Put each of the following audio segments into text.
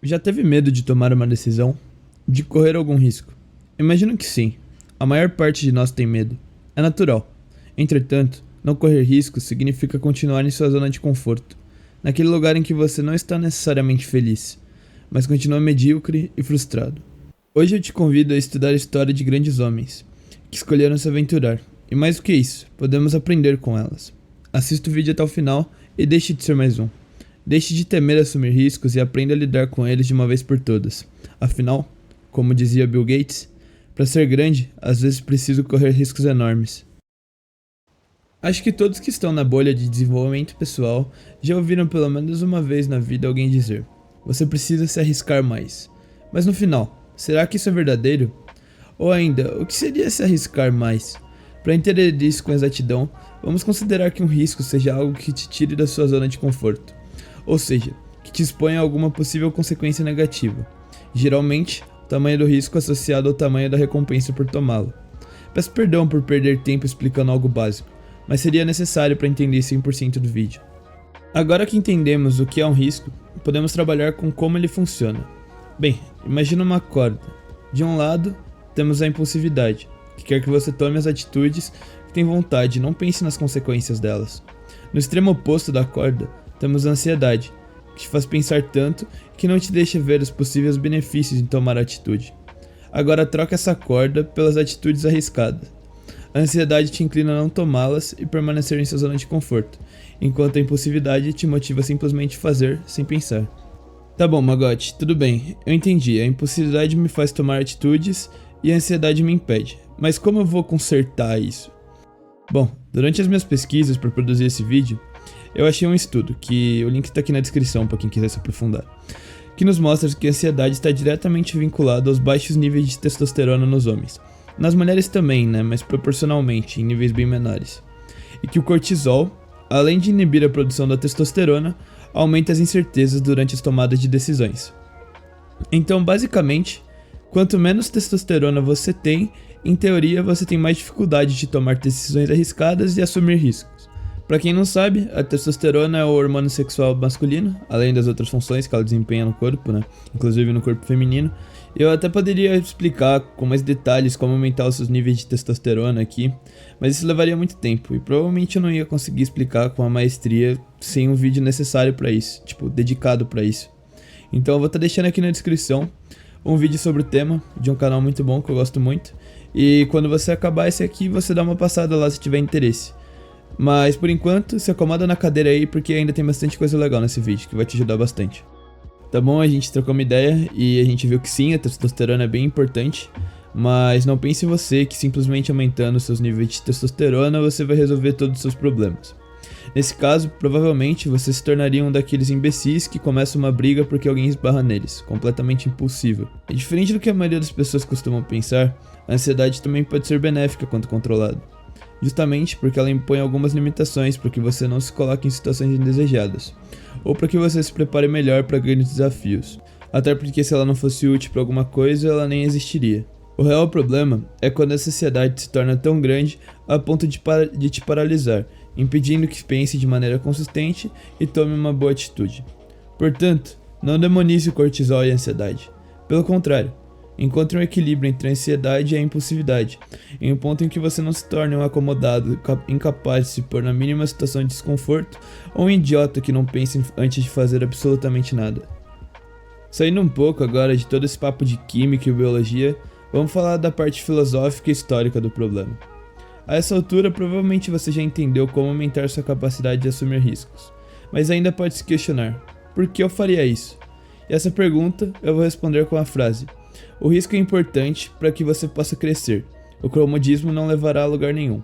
Já teve medo de tomar uma decisão? De correr algum risco? Imagino que sim. A maior parte de nós tem medo. É natural. Entretanto, não correr riscos significa continuar em sua zona de conforto, naquele lugar em que você não está necessariamente feliz, mas continua medíocre e frustrado. Hoje eu te convido a estudar a história de grandes homens, que escolheram se aventurar, e mais do que isso, podemos aprender com elas. Assista o vídeo até o final e deixe de ser mais um. Deixe de temer assumir riscos e aprenda a lidar com eles de uma vez por todas. Afinal, como dizia Bill Gates, para ser grande, às vezes preciso correr riscos enormes. Acho que todos que estão na bolha de desenvolvimento pessoal já ouviram pelo menos uma vez na vida alguém dizer: você precisa se arriscar mais. Mas no final, será que isso é verdadeiro? Ou ainda, o que seria se arriscar mais? Para entender isso com exatidão, vamos considerar que um risco seja algo que te tire da sua zona de conforto, ou seja, que te exponha a alguma possível consequência negativa. Geralmente, o tamanho do risco é associado ao tamanho da recompensa por tomá-lo. Peço perdão por perder tempo explicando algo básico, mas seria necessário para entender 100% do vídeo. Agora que entendemos o que é um risco, podemos trabalhar com como ele funciona. Bem, imagina uma corda. De um lado, temos a impulsividade, que quer que você tome as atitudes que tem vontade e não pense nas consequências delas. No extremo oposto da corda, temos a ansiedade, que te faz pensar tanto que não te deixa ver os possíveis benefícios em tomar a atitude. Agora troca essa corda pelas atitudes arriscadas. A ansiedade te inclina a não tomá-las e permanecer em sua zona de conforto, enquanto a impulsividade te motiva a simplesmente fazer sem pensar. Tá bom, Magote, tudo bem, eu entendi, a impulsividade me faz tomar atitudes e a ansiedade me impede, mas como eu vou consertar isso? Bom, durante as minhas pesquisas para produzir esse vídeo, eu achei um estudo, que o link está aqui na descrição para quem quiser se aprofundar, que nos mostra que a ansiedade está diretamente vinculada aos baixos níveis de testosterona nos homens. Nas mulheres também, né, mas proporcionalmente, em níveis bem menores. E que o cortisol, além de inibir a produção da testosterona, aumenta as incertezas durante as tomadas de decisões. Então, basicamente, quanto menos testosterona você tem, em teoria você tem mais dificuldade de tomar decisões arriscadas e assumir riscos. Para quem não sabe, a testosterona é o hormônio sexual masculino, além das outras funções que ela desempenha no corpo, né? Inclusive no corpo feminino. Eu até poderia explicar com mais detalhes como aumentar os seus níveis de testosterona aqui, mas isso levaria muito tempo e provavelmente eu não ia conseguir explicar com a maestria sem um vídeo necessário para isso, tipo, dedicado para isso. Então eu vou estar deixando aqui na descrição um vídeo sobre o tema, de um canal muito bom que eu gosto muito, e quando você acabar esse aqui, você dá uma passada lá se tiver interesse. Mas por enquanto, se acomoda na cadeira aí porque ainda tem bastante coisa legal nesse vídeo que vai te ajudar bastante. Tá bom, a gente trocou uma ideia e a gente viu que sim, a testosterona é bem importante, mas não pense em você que simplesmente aumentando seus níveis de testosterona você vai resolver todos os seus problemas. Nesse caso, provavelmente você se tornaria um daqueles imbecis que começa uma briga porque alguém esbarra neles, completamente impulsivo. E diferente do que a maioria das pessoas costumam pensar, a ansiedade também pode ser benéfica quando controlada. Justamente porque ela impõe algumas limitações para que você não se coloque em situações indesejadas, ou para que você se prepare melhor para grandes desafios, até porque se ela não fosse útil para alguma coisa, ela nem existiria. O real problema é quando essa ansiedade se torna tão grande a ponto de te paralisar, impedindo que pense de maneira consistente e tome uma boa atitude. Portanto, não demonize o cortisol e a ansiedade. Pelo contrário, encontre um equilíbrio entre a ansiedade e a impulsividade, em um ponto em que você não se torne um acomodado, incapaz de se pôr na mínima situação de desconforto, ou um idiota que não pense antes de fazer absolutamente nada. Saindo um pouco agora de todo esse papo de química e biologia, vamos falar da parte filosófica e histórica do problema. A essa altura, provavelmente você já entendeu como aumentar sua capacidade de assumir riscos, mas ainda pode se questionar: por que eu faria isso? E essa pergunta eu vou responder com a frase: o risco é importante para que você possa crescer. O comodismo não levará a lugar nenhum.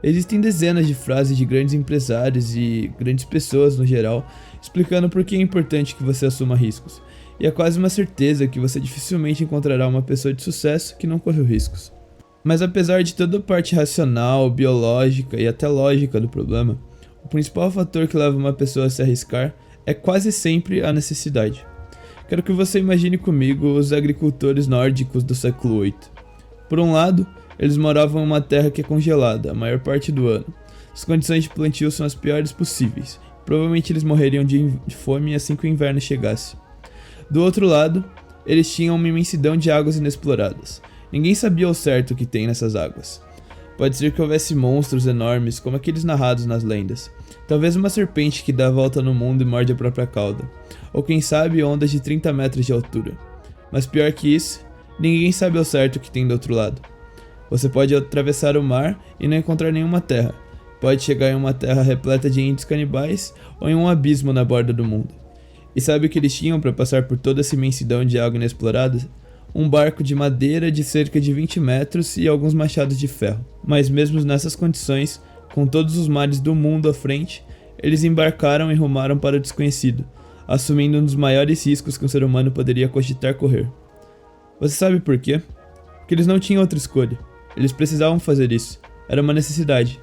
Existem dezenas de frases de grandes empresários e grandes pessoas no geral explicando por que é importante que você assuma riscos. E é quase uma certeza que você dificilmente encontrará uma pessoa de sucesso que não correu riscos. Mas apesar de toda a parte racional, biológica e até lógica do problema, o principal fator que leva uma pessoa a se arriscar é quase sempre a necessidade. Quero que você imagine comigo os agricultores nórdicos do século VIII. Por um lado, eles moravam em uma terra que é congelada a maior parte do ano. As condições de plantio são as piores possíveis. Provavelmente eles morreriam de fome assim que o inverno chegasse. Do outro lado, eles tinham uma imensidão de águas inexploradas. Ninguém sabia ao certo o que tem nessas águas. Pode ser que houvesse monstros enormes, como aqueles narrados nas lendas. Talvez uma serpente que dá a volta no mundo e morde a própria cauda. Ou quem sabe ondas de 30 metros de altura. Mas pior que isso, ninguém sabe ao certo o que tem do outro lado. Você pode atravessar o mar e não encontrar nenhuma terra. Pode chegar em uma terra repleta de índios canibais ou em um abismo na borda do mundo. E sabe o que eles tinham para passar por toda essa imensidão de água inexplorada? Um barco de madeira de cerca de 20 metros e alguns machados de ferro. Mas mesmo nessas condições, com todos os mares do mundo à frente, eles embarcaram e rumaram para o desconhecido, assumindo um dos maiores riscos que um ser humano poderia cogitar correr. Você sabe por quê? Porque eles não tinham outra escolha. Eles precisavam fazer isso. Era uma necessidade.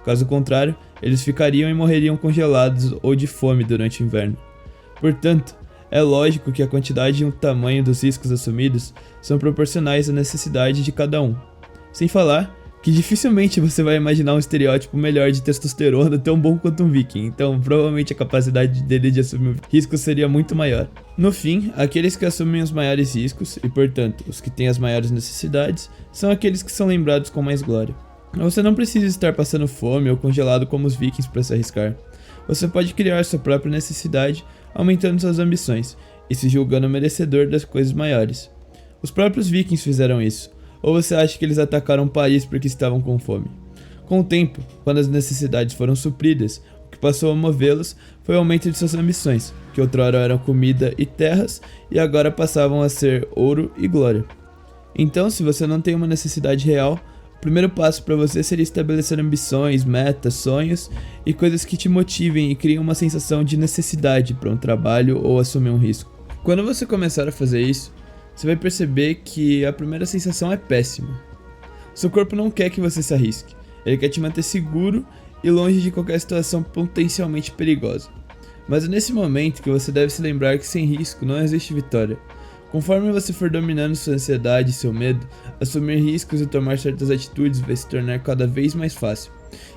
Caso contrário, eles ficariam e morreriam congelados ou de fome durante o inverno. Portanto, é lógico que a quantidade e o tamanho dos riscos assumidos são proporcionais à necessidade de cada um. Sem falar que dificilmente você vai imaginar um estereótipo melhor de testosterona tão bom quanto um viking, então provavelmente a capacidade dele de assumir riscos seria muito maior. No fim, aqueles que assumem os maiores riscos, e portanto os que têm as maiores necessidades, são aqueles que são lembrados com mais glória. Você não precisa estar passando fome ou congelado como os vikings para se arriscar. Você pode criar sua própria necessidade, aumentando suas ambições e se julgando merecedor das coisas maiores. Os próprios vikings fizeram isso, ou você acha que eles atacaram Paris porque estavam com fome? Com o tempo, quando as necessidades foram supridas, o que passou a movê-los foi o aumento de suas ambições, que outrora eram comida e terras e agora passavam a ser ouro e glória. Então, se você não tem uma necessidade real, o primeiro passo para você seria estabelecer ambições, metas, sonhos e coisas que te motivem e criem uma sensação de necessidade para um trabalho ou assumir um risco. Quando você começar a fazer isso, você vai perceber que a primeira sensação é péssima. Seu corpo não quer que você se arrisque, ele quer te manter seguro e longe de qualquer situação potencialmente perigosa. Mas é nesse momento que você deve se lembrar que sem risco não existe vitória. Conforme você for dominando sua ansiedade e seu medo, assumir riscos e tomar certas atitudes vai se tornar cada vez mais fácil.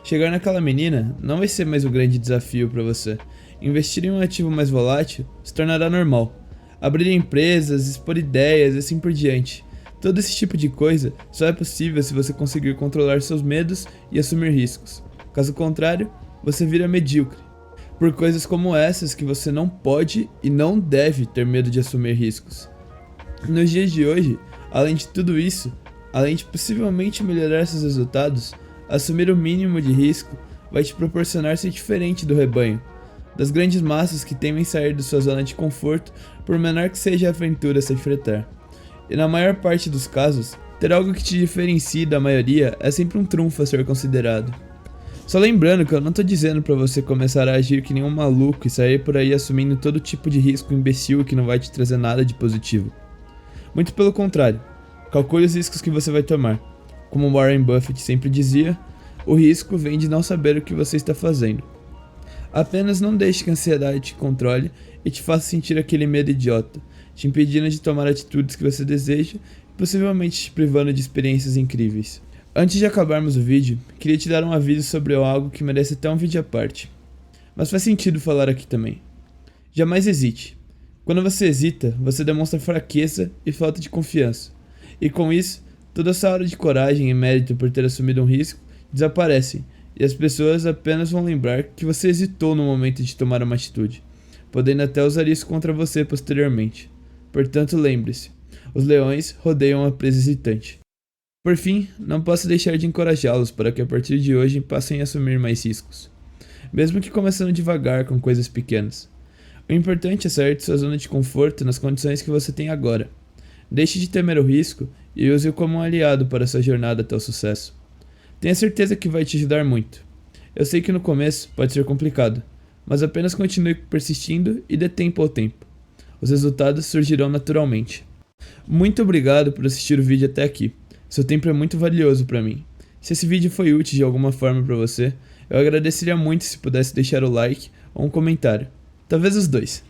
Chegar naquela menina não vai ser mais um grande desafio para você. Investir em um ativo mais volátil se tornará normal. Abrir empresas, expor ideias e assim por diante. Todo esse tipo de coisa só é possível se você conseguir controlar seus medos e assumir riscos. Caso contrário, você vira medíocre. Por coisas como essas que você não pode e não deve ter medo de assumir riscos. Nos dias de hoje, além de tudo isso, além de possivelmente melhorar seus resultados, assumir o mínimo de risco vai te proporcionar ser diferente do rebanho, das grandes massas que temem sair de sua zona de conforto por menor que seja a aventura a se enfrentar. E na maior parte dos casos, ter algo que te diferencie da maioria é sempre um trunfo a ser considerado. Só lembrando que eu não tô dizendo pra você começar a agir que nem um maluco e sair por aí assumindo todo tipo de risco imbecil que não vai te trazer nada de positivo. Muito pelo contrário, calcule os riscos que você vai tomar. Como Warren Buffett sempre dizia, o risco vem de não saber o que você está fazendo. Apenas não deixe que a ansiedade te controle e te faça sentir aquele medo idiota, te impedindo de tomar atitudes que você deseja e possivelmente te privando de experiências incríveis. Antes de acabarmos o vídeo, queria te dar um aviso sobre algo que merece até um vídeo à parte. Mas faz sentido falar aqui também. Jamais hesite. Quando você hesita, você demonstra fraqueza e falta de confiança. E com isso, toda essa aura de coragem e mérito por ter assumido um risco desaparecem, e as pessoas apenas vão lembrar que você hesitou no momento de tomar uma atitude, podendo até usar isso contra você posteriormente. Portanto, lembre-se, os leões rodeiam a presa hesitante. Por fim, não posso deixar de encorajá-los para que a partir de hoje passem a assumir mais riscos, mesmo que começando devagar com coisas pequenas. O importante é sair de sua zona de conforto nas condições que você tem agora. Deixe de temer o risco e use-o como um aliado para sua jornada até o sucesso. Tenha certeza que vai te ajudar muito. Eu sei que no começo pode ser complicado, mas apenas continue persistindo e dê tempo ao tempo. Os resultados surgirão naturalmente. Muito obrigado por assistir o vídeo até aqui. Seu tempo é muito valioso para mim. Se esse vídeo foi útil de alguma forma para você, eu agradeceria muito se pudesse deixar o like ou um comentário. Talvez os dois.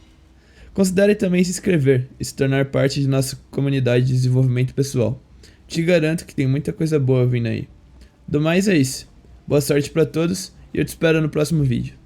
Considere também se inscrever e se tornar parte de nossa comunidade de desenvolvimento pessoal. Te garanto que tem muita coisa boa vindo aí. Do mais é isso. Boa sorte para todos e eu te espero no próximo vídeo.